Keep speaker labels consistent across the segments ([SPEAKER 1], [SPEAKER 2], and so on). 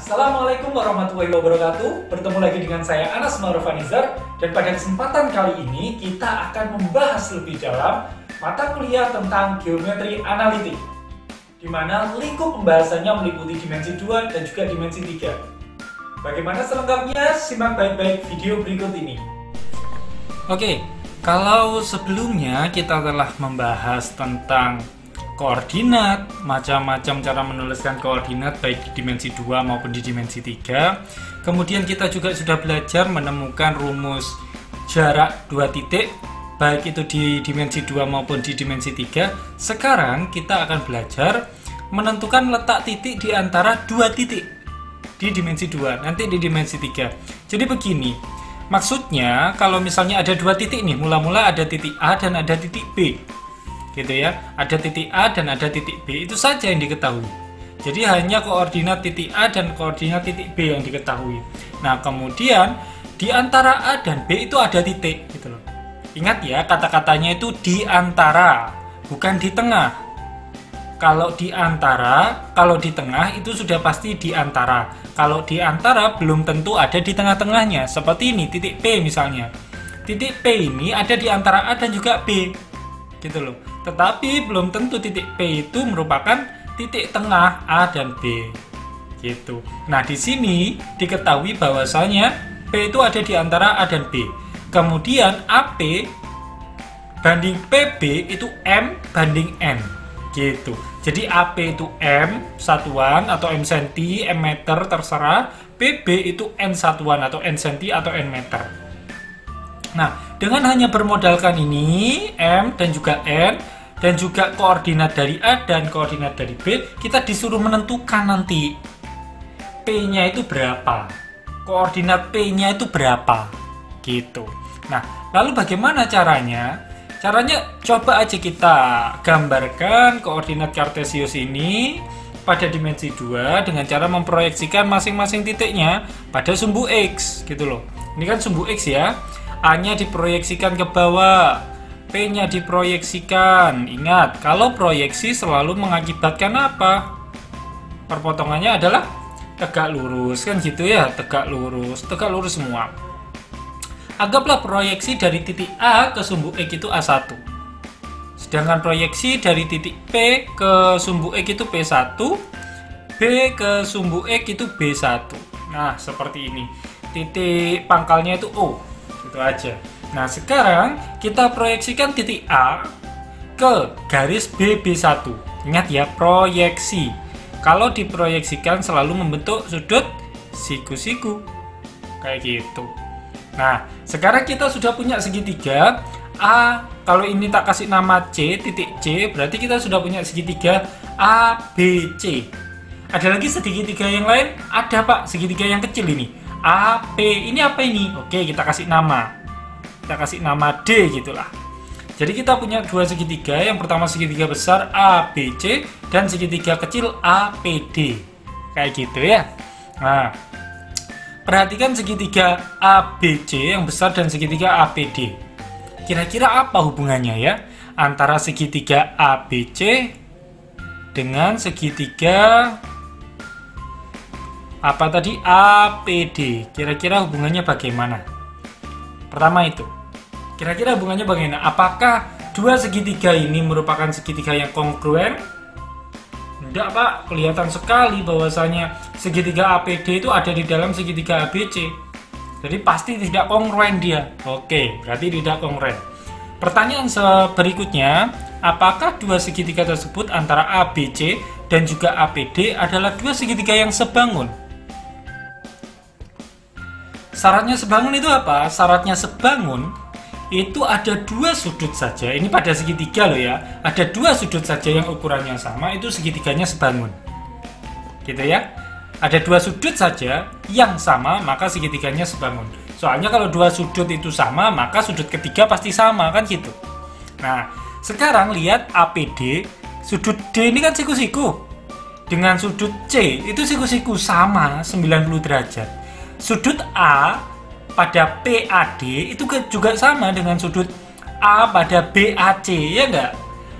[SPEAKER 1] Assalamualaikum warahmatullahi wabarakatuh. Bertemu lagi dengan saya Anas Marovanizar, dan pada kesempatan kali ini kita akan membahas lebih dalam mata kuliah tentang geometri analitik, di mana lingkup pembahasannya meliputi dimensi 2 dan juga dimensi 3. Bagaimana selengkapnya? Simak baik-baik video berikut ini. Oke, kalau sebelumnya kita telah membahas tentang koordinat, macam-macam cara menuliskan koordinat baik di dimensi 2 maupun di dimensi 3. Kemudian kita juga sudah belajar menemukan rumus jarak 2 titik baik itu di dimensi 2 maupun di dimensi 3. Sekarang kita akan belajar menentukan letak titik di antara 2 titik di dimensi 2, nanti di dimensi 3. Jadi begini, maksudnya kalau misalnya ada 2 titik nih, mula-mula ada titik A dan ada titik B, gitu ya, ada titik A dan ada titik B, itu saja yang diketahui. Jadi hanya koordinat titik A dan koordinat titik B yang diketahui. Nah, kemudian di antara A dan B itu ada titik, gitu loh. Ingat ya, kata-katanya itu di antara, bukan di tengah. Kalau di antara, kalau di tengah itu sudah pasti di antara. Kalau di antara belum tentu ada di tengah-tengahnya. Seperti ini, titik P misalnya. Titik P ini ada di antara A dan juga B, gitu loh. Tetapi belum tentu titik P itu merupakan titik tengah A dan B, gitu. Nah, di sini diketahui bahwasanya P itu ada di antara A dan B. Kemudian AP banding PB itu M banding N, gitu. Jadi AP itu M satuan atau M senti, M meter terserah. PB itu N satuan atau N senti atau N meter. Nah, dengan hanya bermodalkan ini M dan juga N dan juga koordinat dari A dan koordinat dari B, kita disuruh menentukan nanti P-nya itu berapa, koordinat P-nya itu berapa, gitu. Nah, lalu bagaimana caranya? Caranya coba aja kita gambarkan koordinat kartesius ini pada dimensi 2 dengan cara memproyeksikan masing-masing titiknya pada sumbu X, gitu loh. Ini kan sumbu X ya. A-nya diproyeksikan ke bawah, P-nya diproyeksikan. Ingat, kalau proyeksi selalu mengakibatkan apa? Perpotongannya adalah tegak lurus, kan gitu ya, tegak lurus semua. Anggaplah proyeksi dari titik A ke sumbu X itu A1. Sedangkan proyeksi dari titik P ke sumbu X itu P1, B ke sumbu X itu B1. Nah, seperti ini. Titik pangkalnya itu O. Itu aja. Nah, sekarang kita proyeksikan titik A ke garis BB1. Ingat ya, proyeksi. Kalau diproyeksikan selalu membentuk sudut siku-siku. Kayak gitu. Nah, sekarang kita sudah punya segitiga A. Kalau ini tak kasih nama C, titik C, berarti kita sudah punya segitiga ABC. Ada lagi segitiga yang lain? Ada, Pak, segitiga yang kecil ini. AP, ini apa ini? Oke, kita kasih nama. Kita kasih nama D, gitulah. Jadi kita punya dua segitiga. Yang pertama segitiga besar ABC dan segitiga kecil APD. Kayak gitu ya. Nah, perhatikan segitiga ABC yang besar dan segitiga APD. Kira-kira apa hubungannya ya antara segitiga ABC dengan segitiga apa tadi, APD? Kira-kira hubungannya bagaimana? Pertama itu, kira-kira hubungannya bagaimana? Apakah dua segitiga ini merupakan segitiga yang kongruen? Tidak, Pak. Kelihatan sekali bahwasanya segitiga APD itu ada di dalam segitiga ABC. Jadi pasti tidak kongruen dia. Oke, berarti tidak kongruen. Pertanyaan berikutnya, apakah dua segitiga tersebut antara ABC dan juga APD adalah dua segitiga yang sebangun? Syaratnya sebangun itu apa? Syaratnya sebangun itu ada dua sudut saja. Ini pada segitiga loh ya. Ada dua sudut saja yang ukurannya sama, itu segitiganya sebangun. Gitu ya. Ada dua sudut saja yang sama, maka segitiganya sebangun. Soalnya kalau dua sudut itu sama, maka sudut ketiga pasti sama, kan gitu. Nah, sekarang lihat APD, sudut D ini kan siku-siku. Dengan sudut C, itu siku-siku sama, 90 derajat. Sudut A pada PAD itu juga sama dengan sudut A pada BAC, ya enggak?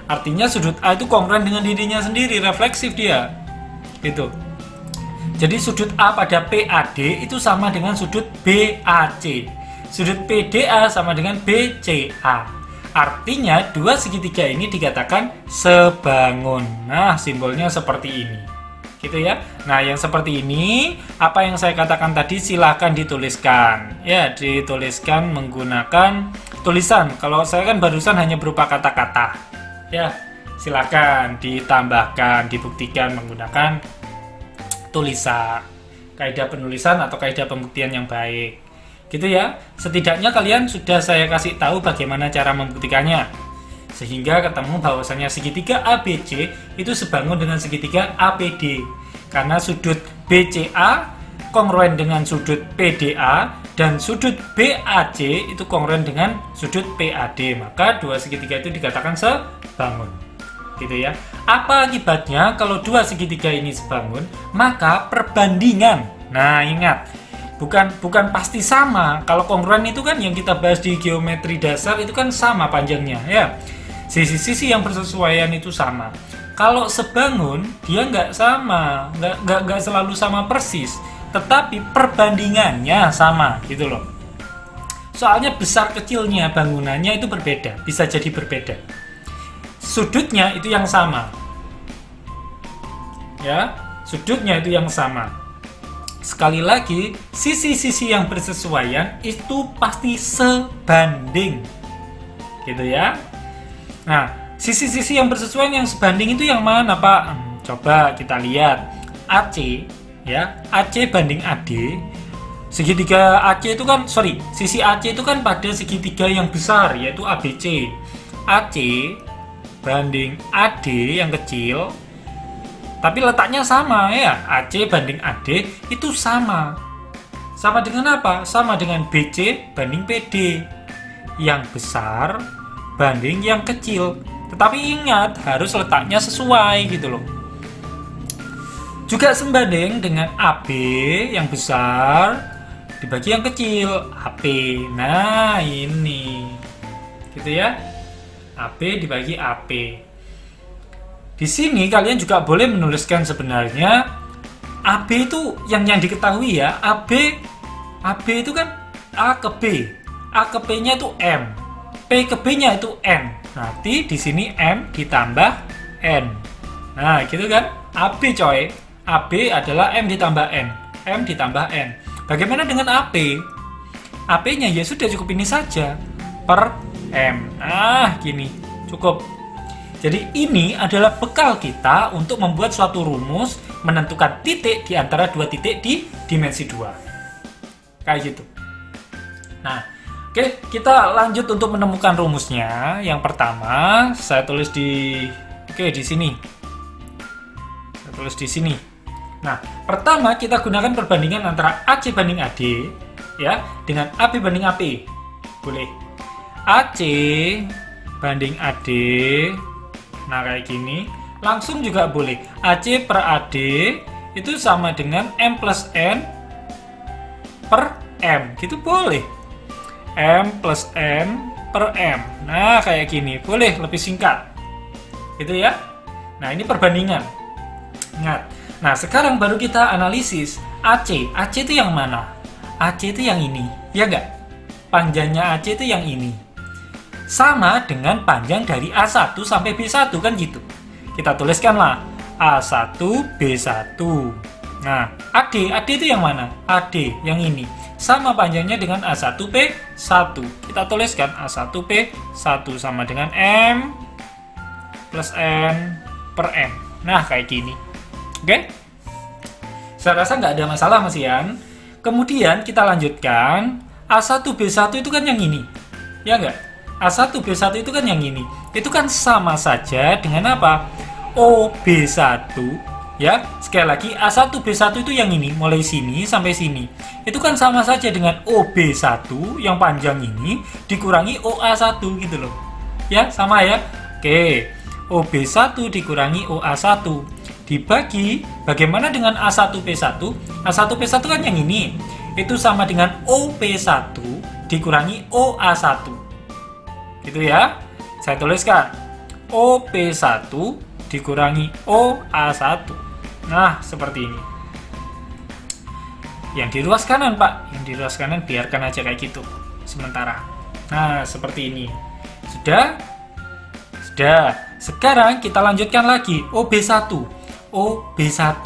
[SPEAKER 1] Artinya sudut A itu kongruen dengan dirinya sendiri, refleksif dia. Gitu. Jadi sudut A pada PAD itu sama dengan sudut BAC. Sudut PDA sama dengan BCA. Artinya dua segitiga ini dikatakan sebangun. Nah, simbolnya seperti ini. Gitu ya. Nah, yang seperti ini, apa yang saya katakan tadi silahkan dituliskan. Ya, dituliskan menggunakan tulisan. Kalau saya kan barusan hanya berupa kata-kata. Ya, silahkan ditambahkan, dibuktikan menggunakan tulisan, kaidah penulisan atau kaidah pembuktian yang baik, gitu ya. Setidaknya kalian sudah saya kasih tahu bagaimana cara membuktikannya, sehingga ketemu bahwasanya segitiga ABC itu sebangun dengan segitiga APD, karena sudut BCA kongruen dengan sudut PDA dan sudut BAC itu kongruen dengan sudut PAD, maka dua segitiga itu dikatakan sebangun. Gitu ya. Apa akibatnya kalau dua segitiga ini sebangun? Maka perbandingan. Nah, ingat, bukan pasti sama. Kalau kongruen itu kan yang kita bahas di geometri dasar itu kan sama panjangnya, ya. Sisi-sisi yang bersesuaian itu sama. Kalau sebangun dia nggak sama, nggak selalu sama persis, tetapi perbandingannya sama, gitu loh. Soalnya besar kecilnya bangunannya itu berbeda, bisa jadi berbeda. Sudutnya itu yang sama, ya, sudutnya itu yang sama. Sekali lagi, sisi-sisi yang bersesuaian itu pasti sebanding, gitu ya. Nah, sisi-sisi yang bersesuaian yang sebanding itu yang mana, Pak? Coba kita lihat AC, ya, AC banding AD. Segitiga AC itu kan, sisi AC itu kan pada segitiga yang besar, yaitu ABC. AC banding AD yang kecil, tapi letaknya sama, ya. AC banding AD itu sama. Sama dengan apa? Sama dengan BC banding PD, yang besar banding yang kecil. Tetapi ingat, harus letaknya sesuai, gitu loh. Juga sebanding dengan AB yang besar dibagi yang kecil, AP. Nah, ini. Gitu ya. AB dibagi AP. Di sini kalian juga boleh menuliskan sebenarnya AB itu yang diketahui, ya. AB itu kan A ke B. A ke P-nya itu M. P ke B-nya itu N. Berarti di sini M ditambah N. Nah, gitu kan? AB coy. AB adalah M ditambah N. M ditambah N. Bagaimana dengan AP? AP-nya ya sudah cukup ini saja. Per M. Nah, gini. Cukup. Jadi ini adalah bekal kita untuk membuat suatu rumus menentukan titik di antara dua titik di dimensi 2. Kayak gitu. Nah, oke, kita lanjut untuk menemukan rumusnya. Yang pertama, saya tulis di sini. Saya tulis di sini. Nah, pertama kita gunakan perbandingan antara AC banding AD, ya, dengan AB banding AP. Boleh. AC banding AD, nah kayak gini. Langsung juga boleh. AC per AD itu sama dengan M plus N per M, gitu boleh. M plus N per M. Nah, kayak gini. Boleh, lebih singkat. Gitu ya. Nah, ini perbandingan. Ingat. Nah, sekarang baru kita analisis AC. AC itu yang mana? AC itu yang ini. Ya enggak? Panjangnya AC itu yang ini. Sama dengan panjang dari A1 sampai B1, kan gitu. Kita tuliskanlah A1 B1. Nah, AD itu yang mana? AD yang ini. Sama panjangnya dengan A1 P1. Kita tuliskan A1 P1 sama dengan M plus N per M. Nah, kayak gini. Oke? Saya rasa nggak ada masalah, Mas Ian. Kemudian kita lanjutkan. A1 B1 itu kan yang ini. Ya nggak? A1 B1 itu kan yang ini. Itu kan sama saja dengan apa? OB1, ya. Sekali lagi, A1 B1 itu yang ini, mulai sini sampai sini. Itu kan sama saja dengan OB1 yang panjang ini dikurangi OA1, gitu loh. Ya, sama ya. Oke. OB1 dikurangi OA1 dibagi, bagaimana dengan A1 P1? A1 P1 kan yang ini. Itu sama dengan OP1 dikurangi OA1. Gitu ya. Saya tuliskan OP1 dikurangi OA1. Nah, seperti ini. Yang di ruas kanan, Pak. Yang di ruas kanan biarkan aja kayak gitu sementara. Nah, seperti ini. Sudah? Sudah. Sekarang kita lanjutkan lagi. OB1. OB1.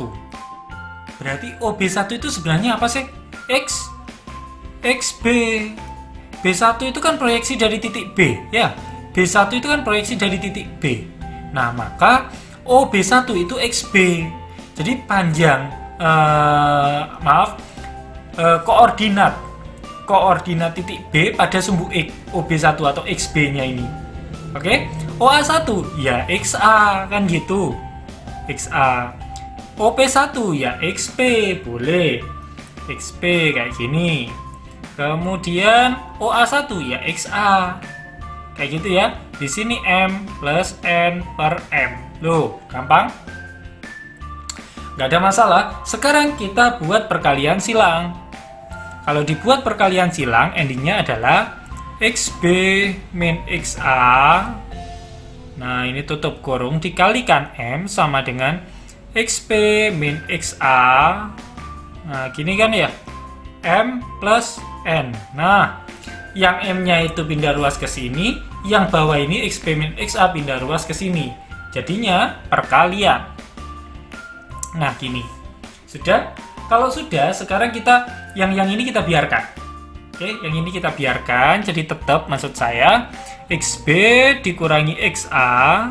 [SPEAKER 1] Berarti OB1 itu sebenarnya apa sih? XB. B1 itu kan proyeksi dari titik B, ya. B1 itu kan proyeksi dari titik B. Nah, maka OB1 itu XB. Jadi panjang, koordinat titik B pada sumbu X, OB1 atau XB-nya ini. Oke? OA1 ya XA, kan gitu. XA. OP1 ya XP, boleh. XP kayak gini. Kemudian OA1 ya XA. Kayak gitu ya. Di sini M plus N per M. Loh, gampang? Nggak ada masalah. Sekarang kita buat perkalian silang. Kalau dibuat perkalian silang, endingnya adalah XB min XA. Nah, ini tutup kurung dikalikan M sama dengan XP min XA. Nah, gini kan ya. M plus N. Nah, yang M-nya itu pindah ruas ke sini, yang bawah ini XP min XA pindah ruas ke sini. Jadinya perkalian. Nah, gini. Sudah? Kalau sudah, sekarang kita yang ini kita biarkan. Oke, yang ini kita biarkan. Jadi tetap maksud saya XB dikurangi XA.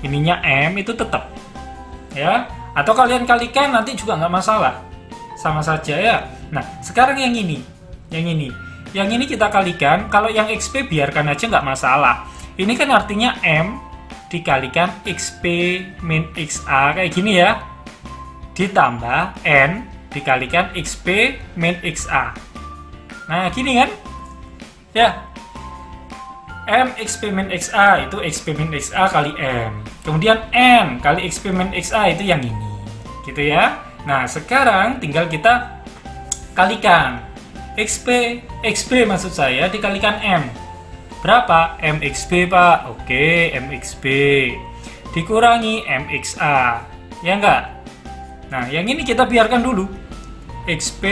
[SPEAKER 1] Ininya M itu tetap. Ya. Atau kalian kalikan nanti juga nggak masalah. Sama saja ya. Nah, sekarang yang ini. Yang ini kita kalikan. Kalau yang XP biarkan aja nggak masalah. Ini kan artinya M dikalikan XP min XA kayak gini ya. Ditambah N dikalikan XP min XA. Nah, gini kan? Ya. M XP min XA itu XP min XA kali M. Kemudian N kali XP min XA itu yang ini. Gitu ya. Nah, sekarang tinggal kita kalikan. XP maksud saya dikalikan M. Berapa? MXB, Pak. Oke, MXB. Dikurangi MXA. Ya enggak? Nah, yang ini kita biarkan dulu. XP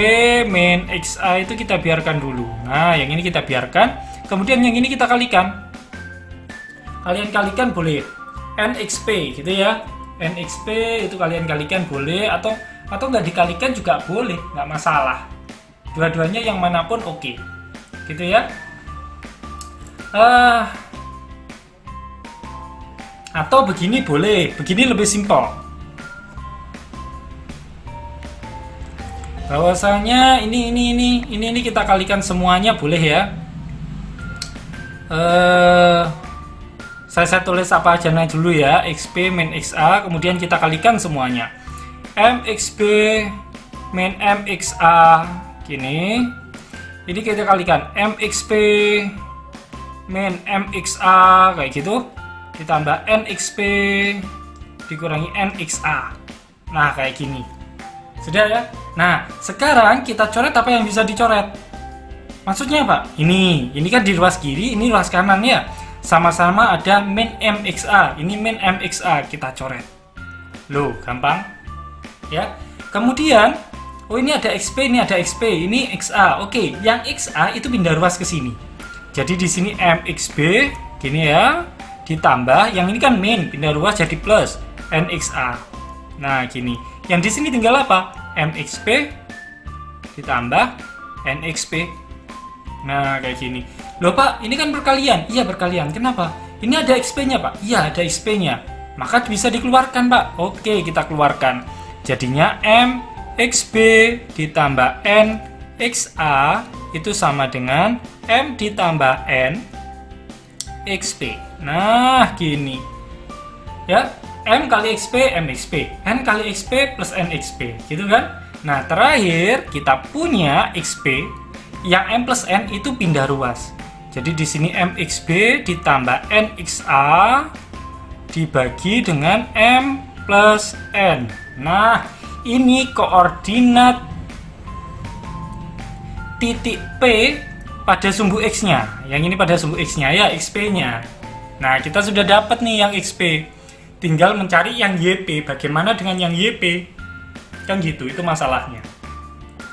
[SPEAKER 1] min XA itu kita biarkan dulu. Nah, yang ini kita biarkan. Kemudian yang ini kita kalikan. Kalian kalikan boleh NXP gitu ya. NXP itu kalian kalikan boleh atau nggak dikalikan juga boleh, nggak masalah. Dua-duanya yang manapun oke. Gitu ya. Atau begini boleh, begini lebih simpel. Bahwasanya ini kita kalikan semuanya boleh ya. Saya tulis apa aja dulu ya. XP min XA, kemudian kita kalikan semuanya. MXB min MXA gini. Ini kita kalikan MXP min MXA kayak gitu. Ditambah NXP dikurangi NXA. Nah, kayak gini. Sudah ya? Nah, sekarang kita coret apa yang bisa dicoret. Maksudnya apa? Ini kan di ruas kiri, ini ruas kanan ya. Sama-sama ada min MXA. Ini min MXA kita coret. Loh, gampang. Ya. Kemudian, oh ini ada XP, ini ada XP, ini XA. Oke, yang XA itu pindah ruas ke sini. Jadi di sini MXB gini ya. Ditambah yang ini kan min, pindah ruas jadi plus NXA. Nah, gini. Yang di sini tinggal apa? MXP ditambah NXP. Nah, kayak gini. Loh, Pak, ini kan perkalian. Iya, perkalian. Kenapa? Ini ada XP-nya, Pak. Iya, ada XP-nya. Maka bisa dikeluarkan, Pak. Oke, kita keluarkan. Jadinya MXB ditambah NXA itu sama dengan M ditambah NXP. Nah, gini. Ya, M kali XP, MXP. N kali XP plus NXP. Gitu kan? Nah, terakhir kita punya XP. Yang M plus N itu pindah ruas. Jadi di sini MXB ditambah NXA dibagi dengan M plus N. Nah, ini koordinat titik P pada sumbu X-nya. Yang ini pada sumbu X-nya ya, XP-nya. Nah, kita sudah dapat nih yang XP. Tinggal mencari yang YP. Bagaimana dengan yang YP? Kan gitu, itu masalahnya.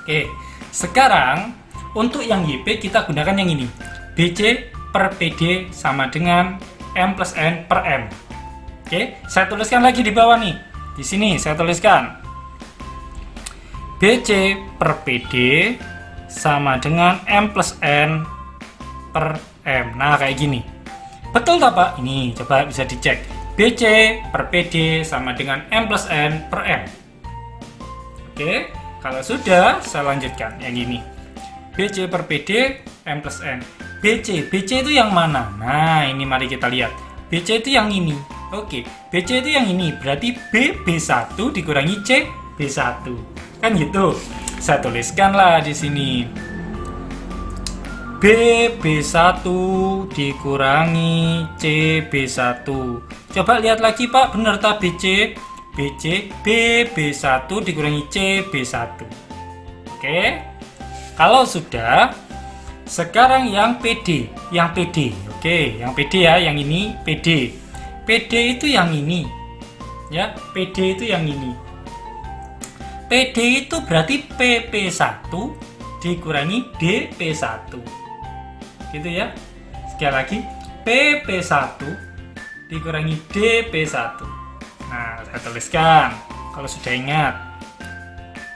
[SPEAKER 1] Oke, sekarang untuk yang YP kita gunakan yang ini. BC per PD sama dengan M plus N per M. Oke, saya tuliskan lagi di bawah nih. Di sini saya tuliskan BC per PD sama dengan M plus N per M. Nah, kayak gini. Betul tak, Pak? Ini coba bisa dicek. BC per PD sama dengan M plus N per M. Oke, kalau sudah, saya lanjutkan yang ini. BC per PD, M plus N. BC itu yang mana? Nah, ini mari kita lihat. BC itu yang ini. Oke, BC itu yang ini. Berarti B1 dikurangi C B1. Kan gitu. Saya tuliskanlah di sini. B1 dikurangi CB1. Coba lihat lagi, Pak, benar tak BC? B1 dikurangi CB1. Oke. Kalau sudah, sekarang yang PD. Oke, yang PD ya, yang ini PD. PD itu yang ini. Ya, PD itu yang ini. PD itu berarti PP1 dikurangi DP1. Gitu ya. Sekali lagi, PP1 dikurangi DP1. Nah, saya tuliskan kalau sudah ingat.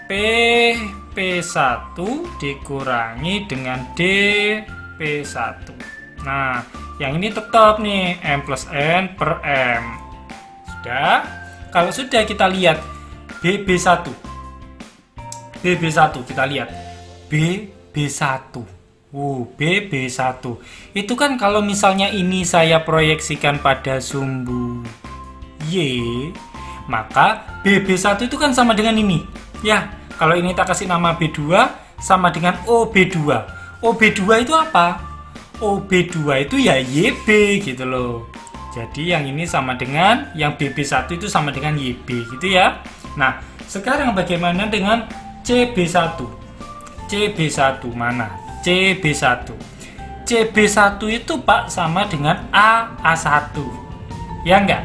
[SPEAKER 1] PP1 dikurangi dengan DP1. Nah, yang ini tetap nih M plus N per M. Sudah? Kalau sudah, kita lihat BB1 kita lihat BB1. BB1 itu kan kalau misalnya ini saya proyeksikan pada sumbu Y, maka BB1 itu kan sama dengan ini. Ya, kalau ini tak kasih nama B2 sama dengan OB2. OB2 itu apa? OB2 itu ya YB gitu loh. Jadi yang ini sama dengan yang BB1 itu sama dengan YB gitu ya. Nah, sekarang bagaimana dengan CB1? CB1 mana? CB1. CB1 itu, Pak, sama dengan AA1. Ya enggak?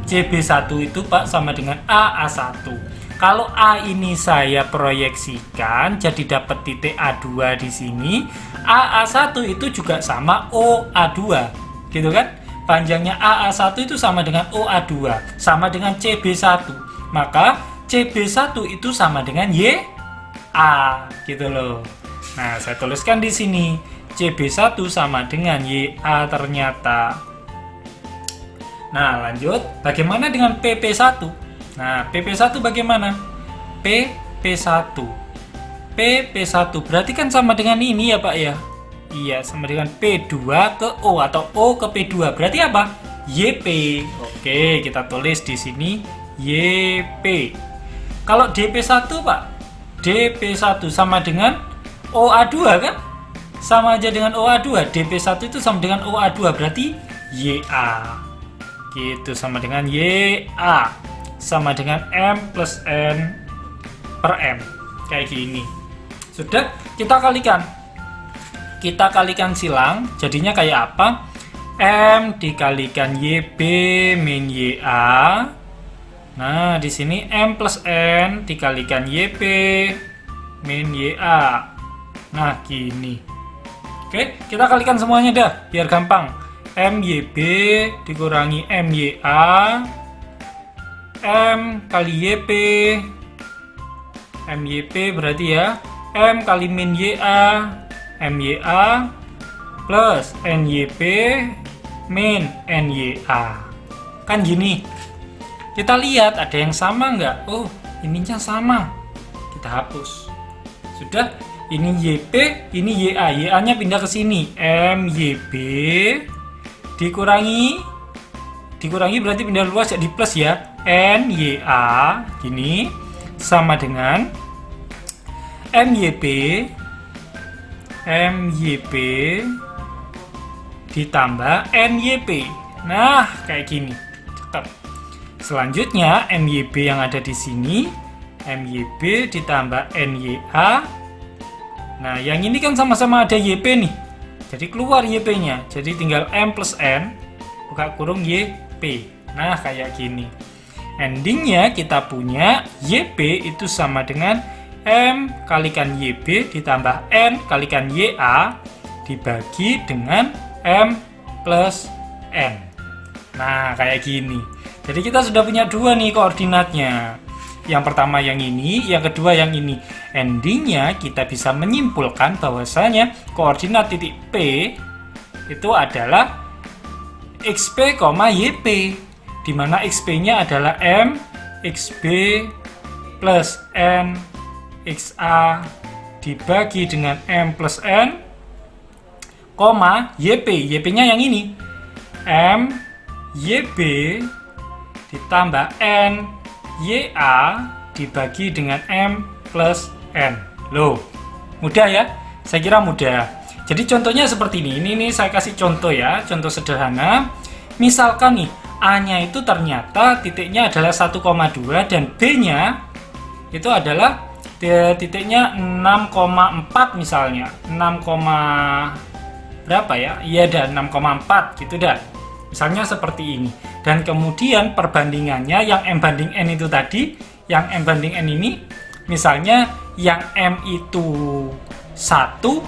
[SPEAKER 1] CB1 itu, Pak, sama dengan AA1. Kalau A ini saya proyeksikan jadi dapat titik A2 di sini, AA1 itu juga sama OA2. Gitu kan? Panjangnya AA1 itu sama dengan OA2, sama dengan CB1. Maka CB1 itu sama dengan YA, gitu loh. Nah, saya tuliskan di sini CB1 sama dengan YA ternyata. Nah, lanjut. Bagaimana dengan PP1? Nah, PP1 bagaimana? PP1. PP1 berarti kan sama dengan ini ya, Pak ya? Iya, sama dengan P2 ke O atau O ke P2. Berarti apa? YP. Oke, kita tulis di sini YP. Kalau DP1, Pak? DP1 sama dengan OA2 kan? Sama aja dengan OA2. DP1 itu sama dengan OA2, berarti YA. Gitu, sama dengan YA. Sama dengan M plus N per M. Kayak gini. Sudah, kita kalikan. Kita kalikan silang, jadinya kayak apa? M dikalikan YB min YA. Nah, di sini M plus N dikalikan YB min YA. Nah, gini. Oke, kita kalikan semuanya dah, biar gampang. MYB dikurangi MYA. M kali YP. MYP berarti ya M kali min YA. MYA plus NYP min NYA. Kan gini. Kita lihat ada yang sama nggak? Oh, ininya sama. Kita hapus. Sudah, ini YP, ini YA. YA-nya pindah ke sini. MYB dikurangi berarti pindah luas jadi plus ya. NYA gini sama dengan MYP ditambah NYP. Nah, kayak gini. Cakep. Selanjutnya MYB yang ada di sini, MYB ditambah NYA. Nah, yang ini kan sama-sama ada YP nih. Jadi keluar YP-nya. Jadi tinggal M plus N buka kurung YP. Nah, kayak gini. Endingnya kita punya YP itu sama dengan
[SPEAKER 2] M kalikan YB ditambah N kalikan YA dibagi dengan M plus N. Nah, kayak gini. Jadi kita sudah punya dua nih koordinatnya. Yang pertama yang ini, yang kedua yang ini. Endingnya kita bisa menyimpulkan bahwasanya koordinat titik P itu adalah XP, YP, di mana XP-nya adalah M, XB plus N, XA dibagi dengan M plus N, YP. YP-nya yang ini. M, YB ditambah N, YA dibagi dengan M plus N. Loh, mudah ya? Saya kira mudah. Jadi contohnya seperti ini. Ini saya kasih contoh ya, contoh sederhana. Misalkan nih, A-nya itu ternyata titiknya adalah 1,2 dan B-nya itu adalah titiknya 6,4 misalnya. 6, berapa ya? Iya dah 6,4 gitu dah. Misalnya seperti ini. Dan kemudian perbandingannya yang M banding N itu tadi, yang M banding N ini misalnya yang M itu 1,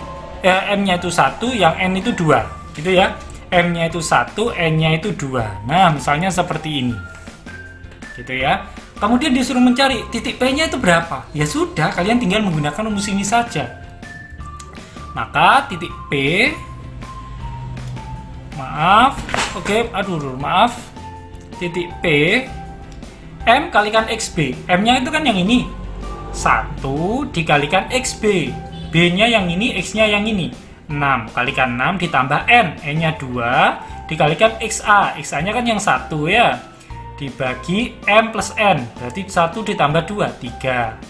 [SPEAKER 2] M-nya itu 1, yang N itu 2 gitu ya. M-nya itu 1, N-nya itu 2. Nah, misalnya seperti ini. Gitu ya. Kemudian disuruh mencari titik P-nya itu berapa? Ya sudah, kalian tinggal menggunakan rumus ini saja. Maka titik P, titik P, M kalikan XB. M-nya itu kan yang ini. 1 dikalikan XB. B-nya yang ini, X-nya yang ini. 6 kalikan 6 ditambah N. N-nya 2 dikalikan XA. XA-nya kan yang 1 ya. Dibagi M plus N, berarti 1 ditambah 2, 3,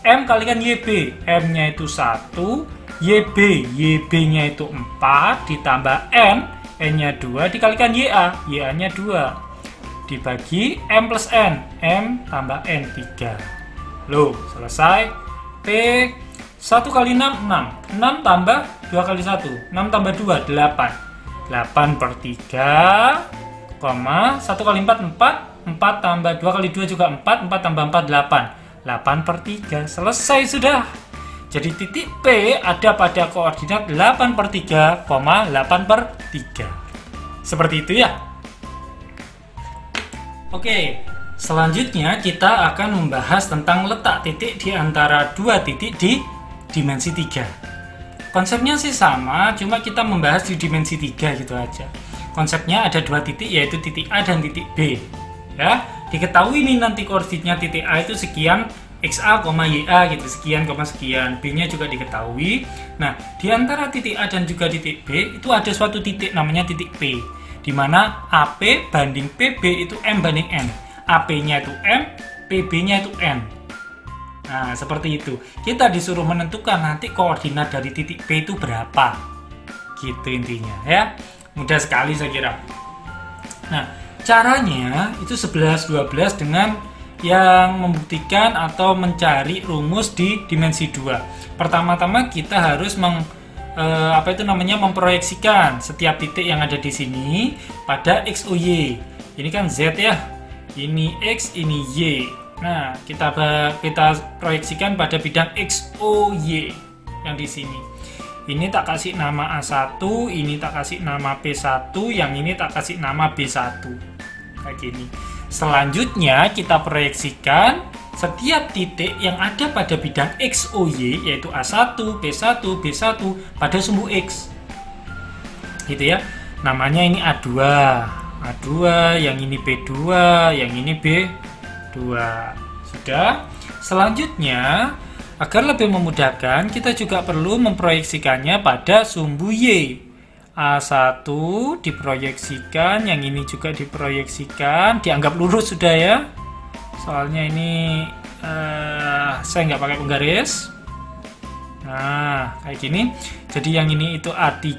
[SPEAKER 2] M kalikan YB, M-nya itu 1, YB-nya itu 4, ditambah N, N-nya 2, dikalikan YA, YA-nya 2, dibagi M plus N, M tambah N, 3. Loh, selesai. P, 1 kali 6, 6, 6 tambah 2 kali 1, 6 tambah 2, 8, 8 per 3, 1 kali 4, 4, 4 tambah 2 kali 2 juga 4, 4 tambah 4, 8, 8 per 3, selesai sudah. Jadi titik P ada pada koordinat 8 per 3, 8 per 3. Seperti itu ya. Oke, selanjutnya kita akan membahas tentang letak titik di antara dua titik di dimensi 3. Konsepnya sih sama, cuma kita membahas di dimensi 3 gitu aja. Konsepnya ada dua titik, yaitu titik A dan titik B. Ya, diketahui nih nanti koordinatnya titik A itu sekian XA, YA gitu, sekian, sekian. B-nya juga diketahui. Nah, di antara titik A dan juga titik B itu ada suatu titik namanya titik P, di mana AP banding PB itu M banding N. AP-nya itu M, PB-nya itu N. Nah, seperti itu. Kita disuruh menentukan nanti koordinat dari titik P itu berapa. Gitu intinya ya. Mudah sekali saya kira. Nah, caranya itu 11, 12 dengan yang membuktikan atau mencari rumus di dimensi 2. Pertama-tama kita harus memproyeksikan setiap titik yang ada di sini pada X, O, Y. Ini kan Z ya. Ini X, ini Y. Nah, kita proyeksikan pada bidang X, O, Y yang di sini. Ini tak kasih nama A1, ini tak kasih nama P1, yang ini tak kasih nama B1. Kayak gini. Selanjutnya kita proyeksikan setiap titik yang ada pada bidang X, O, Y, yaitu A1, P1, B1 pada sumbu X. Gitu ya. Namanya ini A2. A2, yang ini B2, yang ini B2. Sudah. Selanjutnya, agar lebih memudahkan, kita juga perlu memproyeksikannya pada sumbu Y. A1 diproyeksikan, yang ini juga diproyeksikan, dianggap lurus sudah ya. Soalnya ini saya nggak pakai penggaris. Nah, kayak gini. Jadi yang ini itu A3,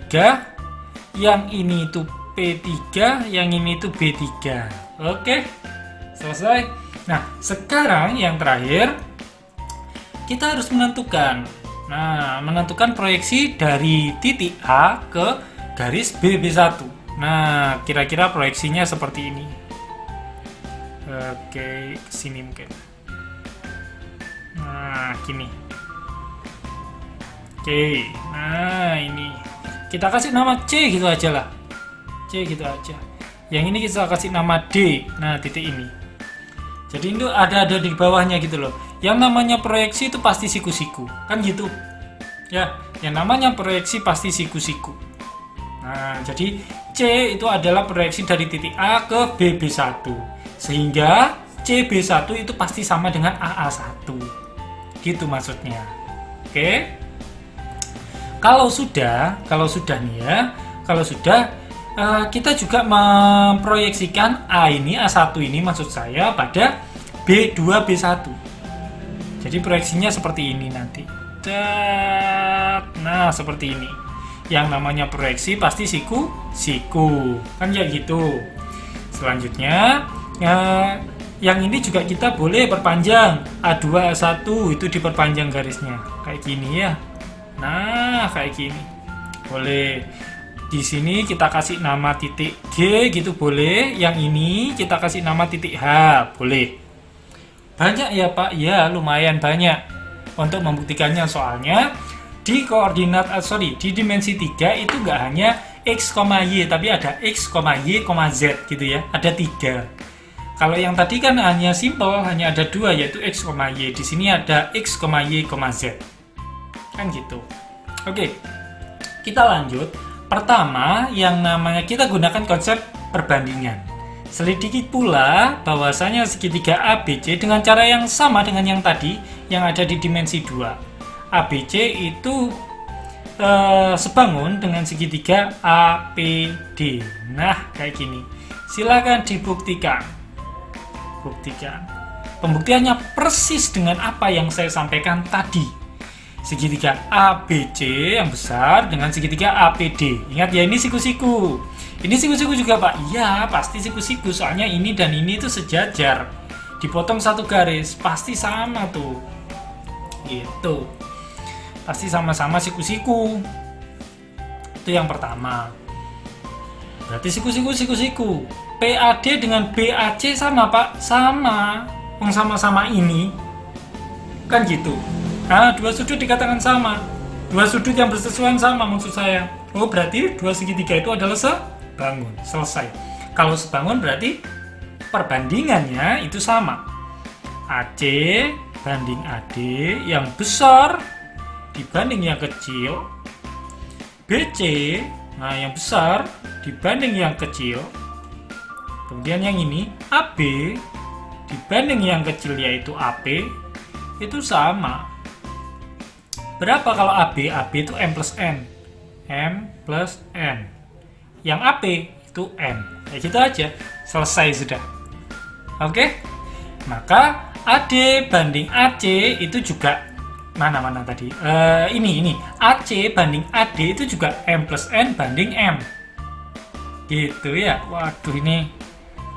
[SPEAKER 2] yang ini itu P3, yang ini itu B3. Oke, selesai. Nah, sekarang yang terakhir, kita harus menentukan. Nah, menentukan proyeksi dari titik A ke garis B1. Nah, kira-kira proyeksinya seperti ini. Oke, sini mungkin. Nah, Nah, gini. Oke, nah ini kita kasih nama C gitu aja lah, C gitu aja. Yang ini kita kasih nama D. Nah, titik ini. Jadi itu ada di bawahnya gitu loh. Yang namanya proyeksi itu pasti siku-siku, kan gitu. Ya, yang namanya proyeksi pasti siku-siku. Nah, jadi C itu adalah proyeksi dari titik A ke BB1. Sehingga CB1 itu pasti sama dengan AA1. Gitu maksudnya. Oke. Kalau sudah nih ya, kita juga memproyeksikan A ini, A1 ini maksud saya pada B2, B1. Jadi proyeksinya seperti ini nanti. Nah, seperti ini. Yang namanya proyeksi pasti siku. Kan ya gitu. Selanjutnya, yang ini juga kita boleh perpanjang. A2, A1 itu diperpanjang garisnya. Kayak gini ya. Nah, kayak gini. Boleh. Di sini kita kasih nama titik G gitu boleh. Yang ini kita kasih nama titik H, boleh. Banyak ya Pak? Ya, lumayan banyak. Untuk membuktikannya soalnya di koordinat di dimensi 3 itu nggak hanya X, Y, tapi ada X, Y, Z gitu ya. Ada 3. Kalau yang tadi kan hanya simple, hanya ada 2 yaitu X, Y. Di sini ada X, Y, Z. Kan gitu. Oke, kita lanjut. Pertama, yang namanya kita gunakan konsep perbandingan. Selidiki pula bahwasanya segitiga ABC dengan cara yang sama dengan yang tadi yang ada di dimensi 2. ABC itu sebangun dengan segitiga APD. Nah, kayak gini. Silakan dibuktikan. Pembuktiannya persis dengan apa yang saya sampaikan tadi. Segitiga ABC yang besar dengan segitiga APD. Ingat ya, ini siku-siku. Ini siku-siku juga Pak. Iya, pasti siku-siku. Soalnya ini dan ini itu sejajar. Dipotong satu garis, pasti sama tuh. Gitu. Pasti sama-sama siku-siku. Itu yang pertama. Berarti siku-siku. PAD dengan BAC sama Pak? Sama. Sama-sama ini. Kan gitu. Nah, dua sudut dikatakan sama. Dua sudut yang bersesuaian sama maksud saya. Oh, berarti dua segitiga itu adalah sebangun. Selesai. Kalau sebangun berarti perbandingannya itu sama. AC banding AD yang besar dibanding yang kecil. BC, nah yang besar dibanding yang kecil. Kemudian yang ini AB dibanding yang kecil yaitu AP itu sama. Berapa kalau AB? AB itu M plus N. M plus N. Yang AP itu N. Kayak gitu aja. Selesai sudah. Oke? Maka AD banding AC itu juga mana tadi? Ini. AC banding AD itu juga M plus N banding M. Gitu ya. Waduh, ini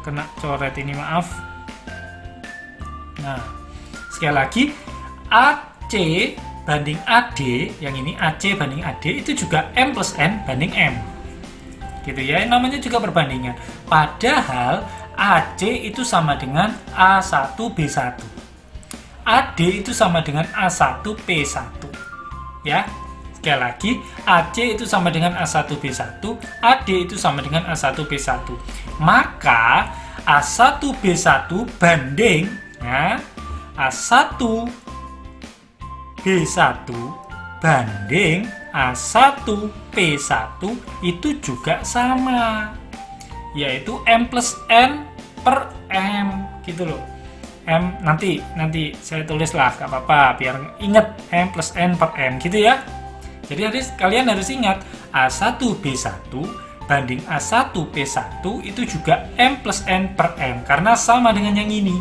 [SPEAKER 2] kena coret ini, maaf. Nah, sekali lagi AC banding AD, yang ini AC banding AD itu juga M plus N banding M. Gitu ya, namanya juga perbandingan. Padahal AC itu sama dengan A1B1. AD itu sama dengan A1P1. Ya, sekali lagi, AC itu sama dengan A1B1, AD itu sama dengan A1P1. Maka A1B1 banding ya, A1B1 banding A1P1 itu juga sama, yaitu M plus N per M gitu loh. M nanti saya tulis lah, gak apa-apa biar inget M plus N per M gitu ya. Jadi kalian harus ingat A1B1 banding A1P1 itu juga M plus N per M karena sama dengan yang ini,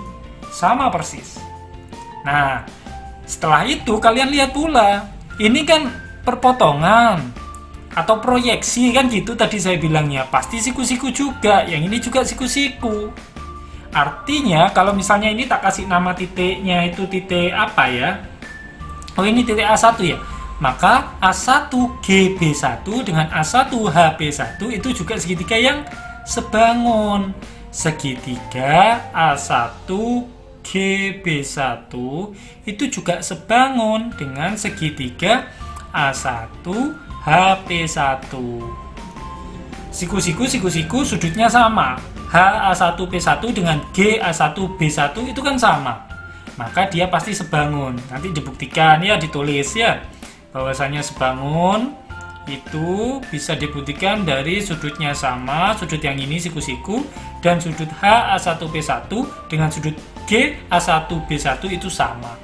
[SPEAKER 2] sama persis. Nah, setelah itu kalian lihat pula, ini kan perpotongan atau proyeksi kan gitu tadi saya bilangnya, pasti siku-siku juga, yang ini juga siku-siku. Artinya kalau misalnya ini tak kasih nama titiknya itu titik apa ya? Oh, ini titik A1 ya. Maka A1GB1 dengan A1HB1 itu juga segitiga yang sebangun. Segitiga A1GB1 GB1 itu juga sebangun dengan segitiga A1 HP1. Siku-siku sudutnya sama. HA1P1 dengan GA1B1 itu kan sama. Maka dia pasti sebangun. Nanti dibuktikan ya, ditulis ya. Bahwasanya sebangun itu bisa dibuktikan dari sudutnya sama, sudut yang ini siku-siku, dan sudut HA1P1 dengan sudut GA1B1 itu sama.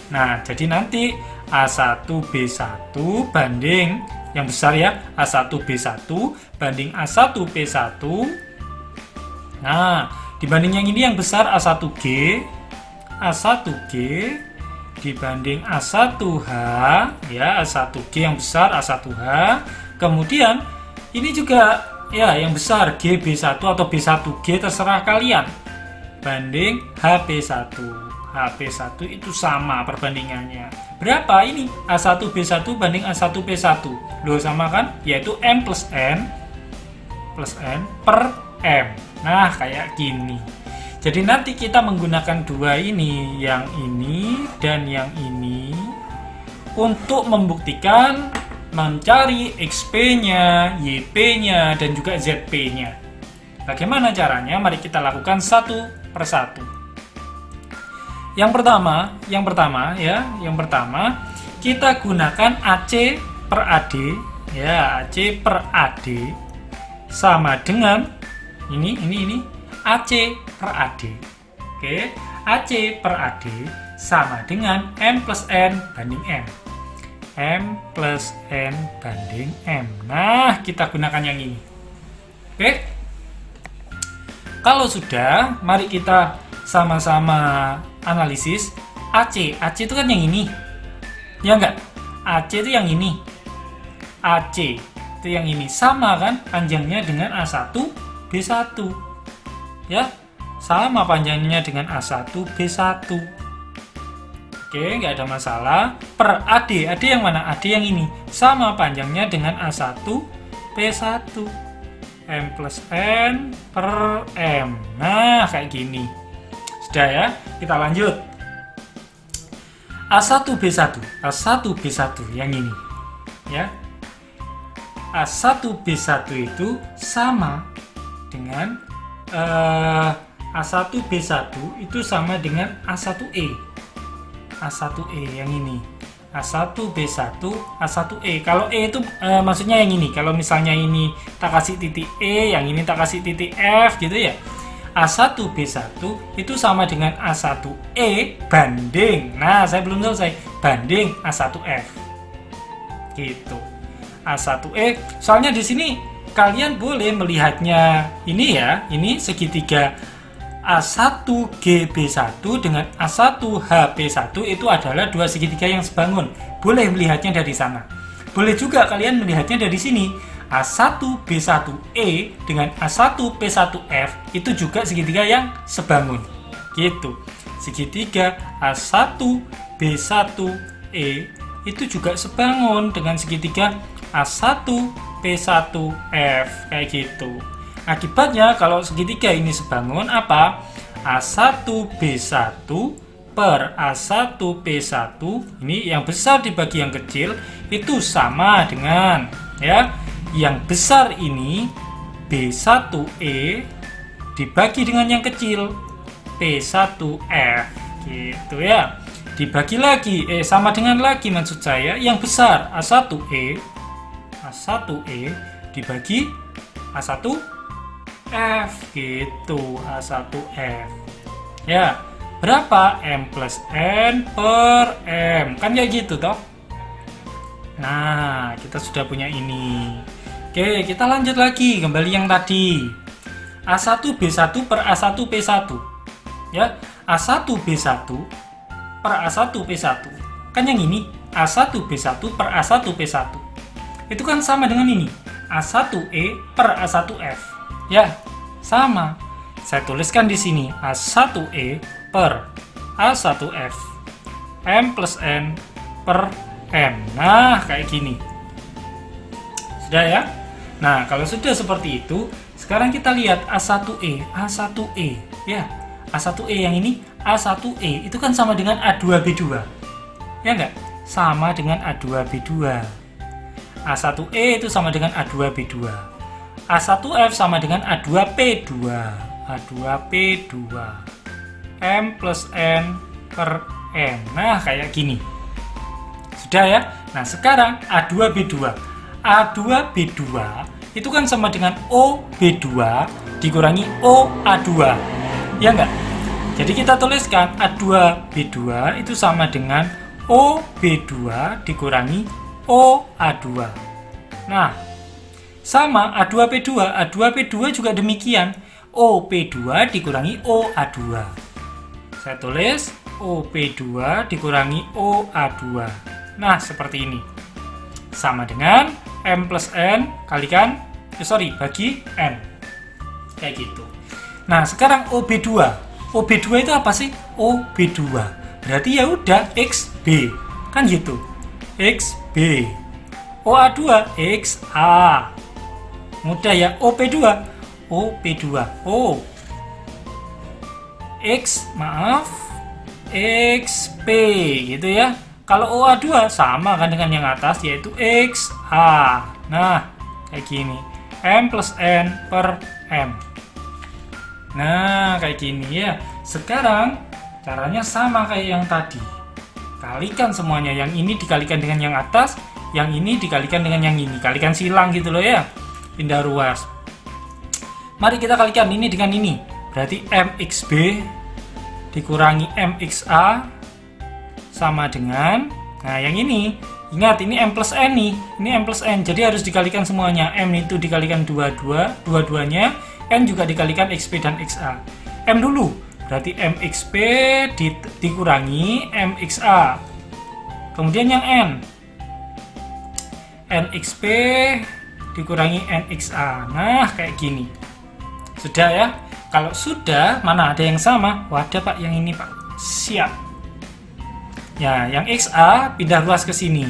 [SPEAKER 2] Nah, jadi nanti A1B1 banding yang besar ya, A1B1 banding A1P1. Nah, dibanding yang ini yang besar A1G dibanding A1H ya, A1G yang besar A1H. Kemudian ini juga ya yang besar GB1 atau B1G terserah kalian banding HP1. HP1 itu sama perbandingannya. Berapa ini? A1B1 banding A1P1. Loh sama kan? Yaitu M plus N per M. Nah, kayak gini. Jadi nanti kita menggunakan dua ini, yang ini dan yang ini, untuk membuktikan mencari XP-nya, YP-nya, dan juga ZP-nya. Bagaimana caranya? Mari kita lakukan satu persatu. Yang pertama kita gunakan AC per AD, ya, AC per AD sama dengan ini AC per AD. Oke, AC per AD sama dengan M plus N banding M. M plus N banding M. Nah, kita gunakan yang ini. Oke. Kalau sudah, mari kita sama-sama analisis. AC itu kan yang ini. Ya enggak? AC itu yang ini. AC itu yang ini. Sama kan panjangnya dengan A1B1. Ya, sama panjangnya dengan A1B1. Oke, nggak ada masalah. Per AD yang mana? AD yang ini. Sama panjangnya dengan A1B1. M plus N per M. Nah, kayak gini. Sudah ya, kita lanjut. A1B1 yang ini. Ya. A1B1 itu sama dengan A1B1 itu sama dengan A1E. A1E yang ini. A1B1, A1E. Kalau E itu maksudnya yang ini. Kalau misalnya ini tak kasih titik E, yang ini tak kasih titik F gitu ya. A1B1 itu sama dengan A1E banding. Nah, saya belum selesai. Banding A1F. Gitu. A1E. Soalnya di sini kalian boleh melihatnya ini ya. Ini segitiga A1GB1 dengan A1HP1 itu adalah dua segitiga yang sebangun. Boleh melihatnya dari sana. Boleh juga kalian melihatnya dari sini. A1B1E dengan A1P1F itu juga segitiga yang sebangun. Gitu. Segitiga A1B1E itu juga sebangun dengan segitiga A1P1F kayak gitu. Akibatnya kalau segitiga ini sebangun apa? A1B1 per A1P1 ini yang besar dibagi yang kecil itu sama dengan ya, yang besar ini B1E dibagi dengan yang kecil P1F gitu ya. Dibagi lagi sama dengan lagi maksud saya yang besar A1E dibagi A1F gitu, A1F ya. Berapa? M plus N per M kan kayak gitu toh. Nah, kita sudah punya ini. Oke, kita lanjut lagi kembali yang tadi. A1B1 per A1P1 ya. A1B1 per A1P1 kan yang ini. A1B1 per A1P1 itu kan sama dengan ini. A1E per A1F ya, sama. Saya tuliskan di sini A1E per A1F M plus N per M. Nah, kayak gini. Sudah ya? Nah, kalau sudah seperti itu, sekarang kita lihat A1E ya. A1E yang ini A1E itu kan sama dengan A2B2. Ya enggak? Sama dengan A2B2. A1E itu sama dengan A2B2. A1F sama dengan A2P2. A2P2. M plus N per M. Nah, kayak gini. Sudah ya? Nah, sekarang A2B2. A2B2 itu kan sama dengan OB2 dikurangi OA2. Ya enggak? Jadi kita tuliskan A2B2 itu sama dengan OB2 dikurangi OA2. Nah, sama A2P2. A2P2 juga demikian. OP2 dikurangi OA2. Saya tulis OP2 dikurangi OA2. Nah, seperti ini. Sama dengan M plus N kalikan, bagi N. Kayak gitu. Nah, sekarang OB2. OB2 itu apa sih? OB2. Berarti ya udah XB. Kan gitu. XB. OA2 XA. Mudah ya. OP2. OP2. O. XP gitu ya. Kalau OA2 sama kan dengan yang atas, yaitu XA. Nah, kayak gini. M plus N per M. Nah, kayak gini ya. Sekarang caranya sama kayak yang tadi. Kalikan semuanya. Yang ini dikalikan dengan yang atas, yang ini dikalikan dengan yang ini. Kalikan silang gitu loh ya. Pindah ruas. Mari kita kalikan ini dengan ini. Berarti MXB dikurangi MXA sama dengan, nah yang ini, ingat ini M plus N nih, ini M plus N, jadi harus dikalikan semuanya. M itu dikalikan dua-duanya, N juga dikalikan XP dan XA. M dulu, berarti MXP dikurangi MXA. Kemudian yang N, NXP dikurangi NXA. Nah, kayak gini. Sudah ya? Kalau sudah, mana ada yang sama? Wadah Pak, yang ini Pak. Siap. Ya, yang XA pindah ruas ke sini.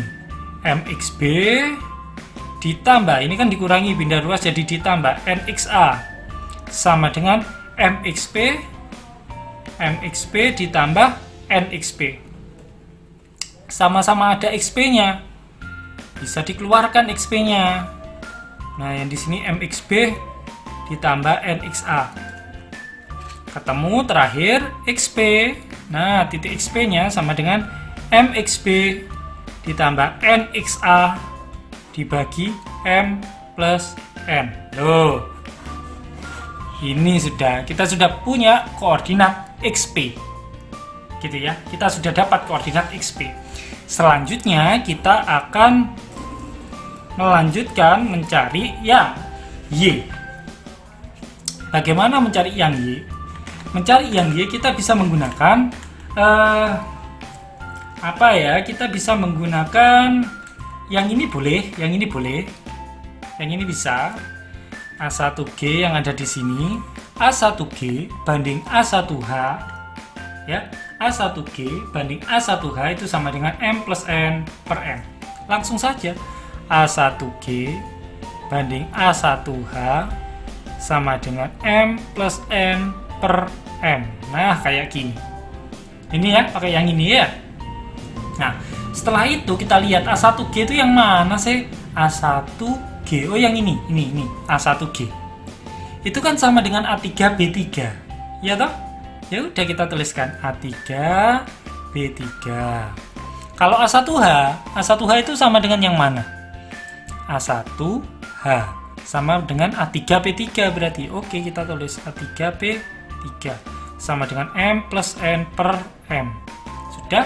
[SPEAKER 2] MXB ditambah, ini kan dikurangi, pindah ruas jadi ditambah NXA sama dengan MXP ditambah NXP. Sama-sama ada XP-nya. Bisa dikeluarkan XP-nya. Nah, yang di sini MXB ditambah NXA. Ketemu terakhir XP. Nah, titik XP-nya sama dengan MXP ditambah NXA dibagi M plus N. Loh. Ini kita sudah punya koordinat XP. Gitu ya. Kita sudah dapat koordinat XP. Selanjutnya kita akan melanjutkan mencari yang Y. Bagaimana mencari yang Y? Mencari yang Y kita bisa menggunakan kita bisa menggunakan yang ini boleh, yang ini boleh, yang ini bisa. A1G yang ada di sini, A1G banding A1H, ya, A1G banding A1H itu sama dengan M plus N per M. Langsung saja, A1G banding A1H sama dengan M plus N per M. Nah, kayak gini. Ini ya, pakai yang ini ya. Nah, setelah itu kita lihat A1G itu yang mana sih? A1G. Oh, yang ini A1G. Itu kan sama dengan A3B3. Ya toh? Ya udah kita tuliskan A3B3. Kalau A1H itu sama dengan yang mana? A1H sama dengan A3B3 berarti. Oke, kita tulis A3B3 sama dengan M plus N per M. Sudah?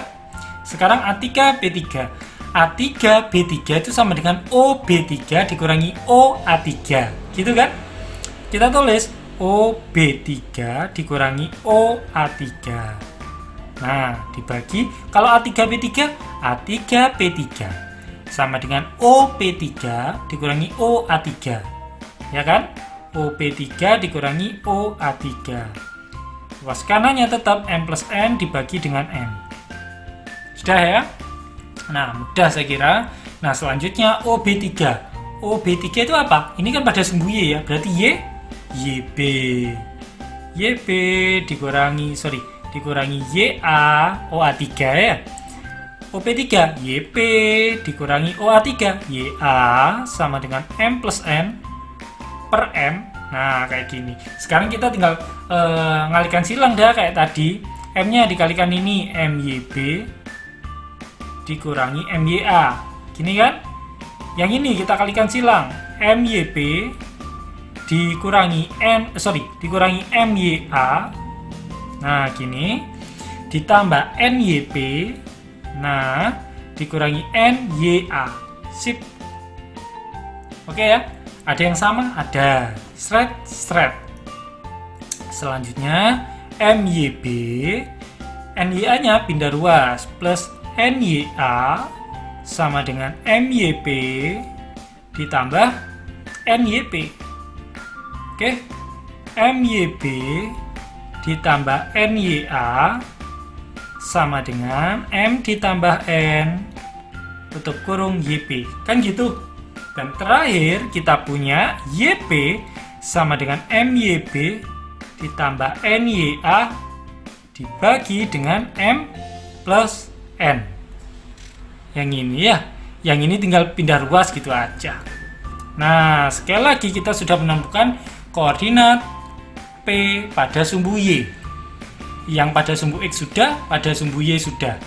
[SPEAKER 2] Sekarang A3B3. A3B3 itu sama dengan OB3 dikurangi OA3. Gitu kan? Kita tulis OB3 dikurangi OA3. Nah, dibagi. Kalau A3B3, A3B3 sama dengan OB3 dikurangi OA3. Ya kan? OB3 dikurangi OA3. Ruas kanannya tetap M plus N dibagi dengan M. Sudah ya? Nah, mudah saya kira. Nah, selanjutnya OB3. OB3 itu apa? Ini kan pada sumbu Y ya, berarti YB. YB dikurangi YA OA3 ya. OP3 YP dikurangi OA3 YA sama dengan M plus N per M. Nah kayak gini. Sekarang kita tinggal ngalikan silang dah kayak tadi. M nya dikalikan ini MYB dikurangi MYA. Gini kan? Yang ini kita kalikan silang. MYP dikurangi MYA. Nah gini. Ditambah NYP. Nah, dikurangi NYA. Sip. Oke ya. Ada yang sama? Ada. Sret. Selanjutnya MYB. NYA-nya pindah ruas plus NYA sama dengan MYP ditambah NYP. Oke. MYB ditambah NYA sama dengan M ditambah N tutup kurung YP. Kan gitu. Dan terakhir kita punya YP sama dengan MYB ditambah NYA dibagi dengan M plus N. Yang ini ya. Yang ini tinggal pindah ruas gitu aja. Nah, sekali lagi kita sudah menemukan koordinat P pada sumbu Y. Yang pada sumbu X sudah, pada sumbu Y sudah.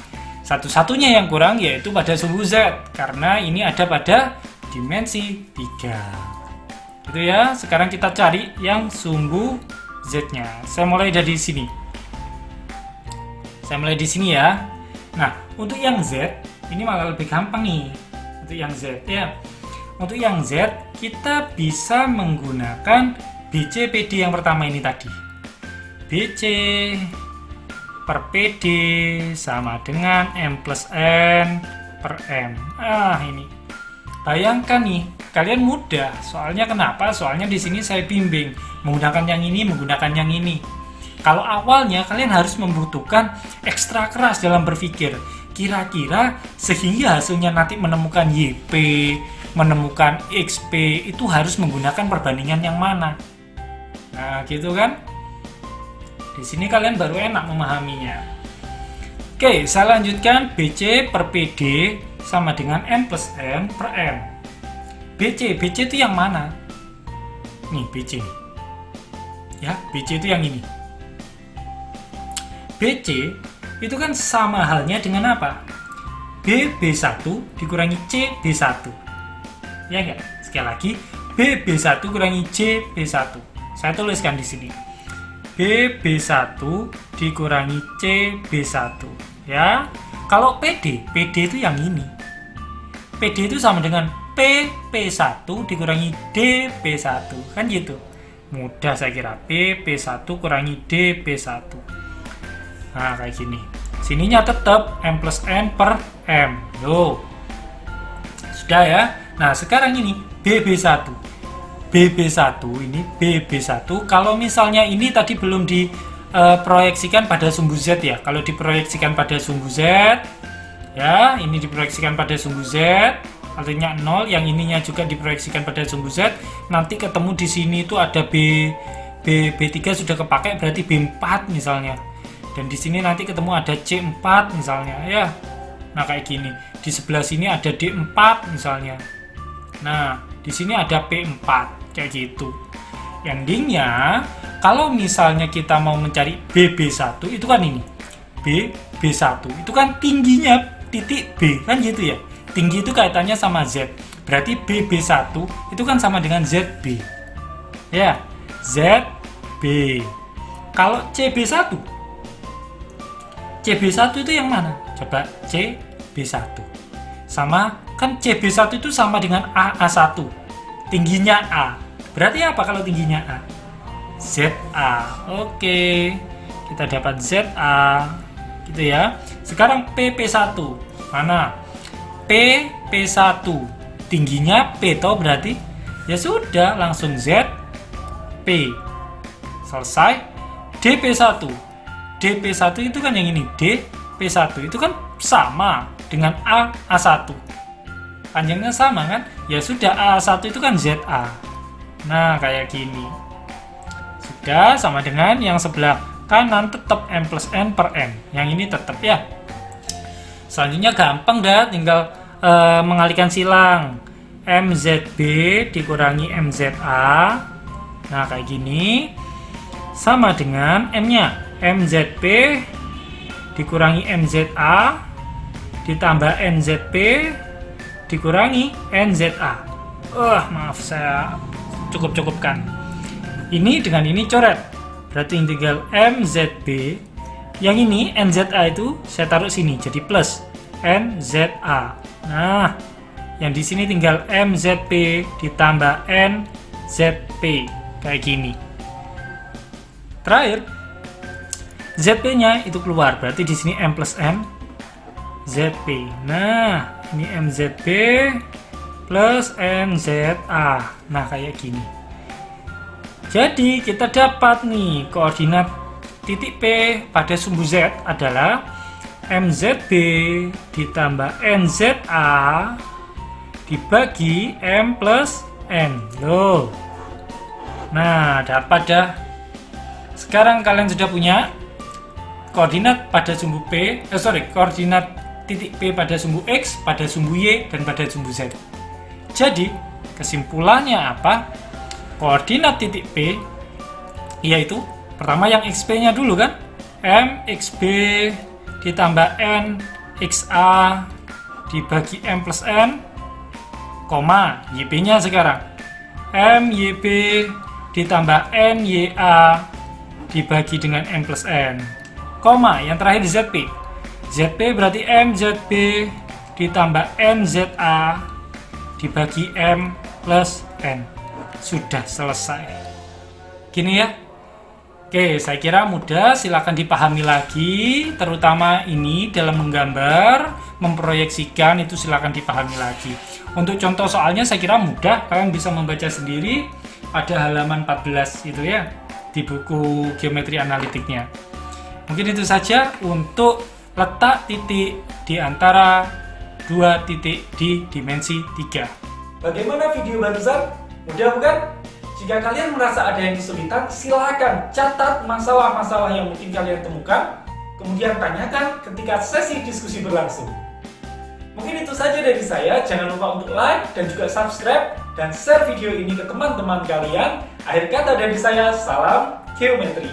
[SPEAKER 2] Satu-satunya yang kurang yaitu pada sumbu Z, karena ini ada pada dimensi 3. Gitu ya. Sekarang kita cari yang sumbu Z-nya. Saya mulai dari sini. Ya. Nah, untuk yang Z, ini malah lebih gampang nih. Untuk yang Z ya. Untuk yang Z, kita bisa menggunakan BC PD yang pertama ini tadi. BC per PD sama dengan M plus N per M. Ini. Bayangkan nih, kalian mudah. Soalnya kenapa? Soalnya di sini saya bimbing. Menggunakan yang ini. Kalau awalnya kalian harus membutuhkan ekstra keras dalam berpikir. Kira-kira sehingga hasilnya nanti menemukan YP, menemukan XP, itu harus menggunakan perbandingan yang mana. Nah, gitu kan? Di sini kalian baru enak memahaminya. Oke, saya lanjutkan. BC per PD sama dengan M plus N per M. BC itu yang mana? Nih, BC. Ya, BC itu yang ini. BC itu kan sama halnya dengan apa? BB1 dikurangi CB1. Ya enggak? Sekali lagi, BB1 kurangi CB1. Saya tuliskan di sini. BB1 dikurangi CB1 ya. Kalau PD itu yang ini. PD itu sama dengan PP1 dikurangi DP1. Kan gitu. Mudah saya kira. PP1 kurangi DP1. Nah, kayak gini. Sininya tetap M plus N per M. Loh. Sudah ya. Nah, sekarang ini BB1 ini BB1, kalau misalnya ini tadi belum diproyeksikan pada sumbu Z ya. Kalau diproyeksikan pada sumbu Z ya, ini diproyeksikan pada sumbu Z, artinya 0, yang ininya juga diproyeksikan pada sumbu Z. Nanti ketemu di sini itu ada B3 sudah kepakai, berarti B4 misalnya. Dan di sini nanti ketemu ada C4 misalnya ya. Nah, kayak gini. Di sebelah sini ada D4 misalnya. Nah, di sini ada P4 kayak gitu. Endingnya, kalau misalnya kita mau mencari BB1 itu kan ini. BB1 itu kan tingginya titik B kan gitu ya. Tinggi itu kaitannya sama Z. Berarti BB1 itu kan sama dengan ZB. Ya, ZB. Kalau CB1 itu yang mana? Coba CB1. Sama kan CB1 itu sama dengan AA1. Tingginya A. Berarti apa kalau tingginya A? ZA. Oke. Kita dapat ZA. Gitu ya. Sekarang PP1. Mana? PP1. Tingginya P toh berarti? Ya sudah, langsung ZP. Selesai. DP1. DP1 itu kan yang ini. DP1 itu kan sama dengan A1. Panjangnya sama kan? Ya sudah, A1 itu kan ZA. Nah, kayak gini. Sudah, sama dengan yang sebelah kanan tetap M plus N per N. Yang ini tetap ya. Selanjutnya gampang dah, tinggal mengalihkan silang. MZB dikurangi MZA. Nah, kayak gini. Sama dengan M-nya. MZP dikurangi MZA ditambah NZP dikurangi NZA. Maaf, saya cukup-cukupkan. Ini dengan ini coret. Berarti tinggal MZB. Yang ini NZA itu saya taruh sini jadi plus NZA. Nah, yang di sini tinggal MZP ditambah NZP kayak gini. Terakhir ZP-nya itu keluar, berarti di sini M plus N ZP. Nah, ini MZP plus NZA. Nah, kayak gini. Jadi kita dapat nih koordinat titik P pada sumbu Z adalah MZB ditambah NZA dibagi M plus N. Loh. Nah, dapat dah. Sekarang kalian sudah punya koordinat pada sumbu koordinat titik P pada sumbu X, pada sumbu Y, dan pada sumbu Z. Jadi, kesimpulannya apa? Koordinat titik P yaitu pertama yang XP-nya dulu kan, MXB ditambah NXA dibagi M plus N, koma, YP-nya sekarang MYP ditambah NYA dibagi dengan M plus N, koma, yang terakhir di ZP. ZP berarti MZP ditambah NZA dibagi M plus N. Sudah selesai. Gini ya. Oke, saya kira mudah, silakan dipahami lagi, terutama ini dalam menggambar, memproyeksikan itu silakan dipahami lagi. Untuk contoh soalnya saya kira mudah, kalian bisa membaca sendiri pada halaman 14 itu ya, di buku geometri analitiknya. Mungkin itu saja untuk letak titik di antara dua titik di dimensi 3.
[SPEAKER 1] Bagaimana video barusan? Mudah bukan? Jika kalian merasa ada yang kesulitan, silakan catat masalah-masalah yang mungkin kalian temukan, kemudian tanyakan ketika sesi diskusi berlangsung. Mungkin itu saja dari saya, jangan lupa untuk like dan juga subscribe dan share video ini ke teman-teman kalian. Akhir kata dari saya, salam geometri.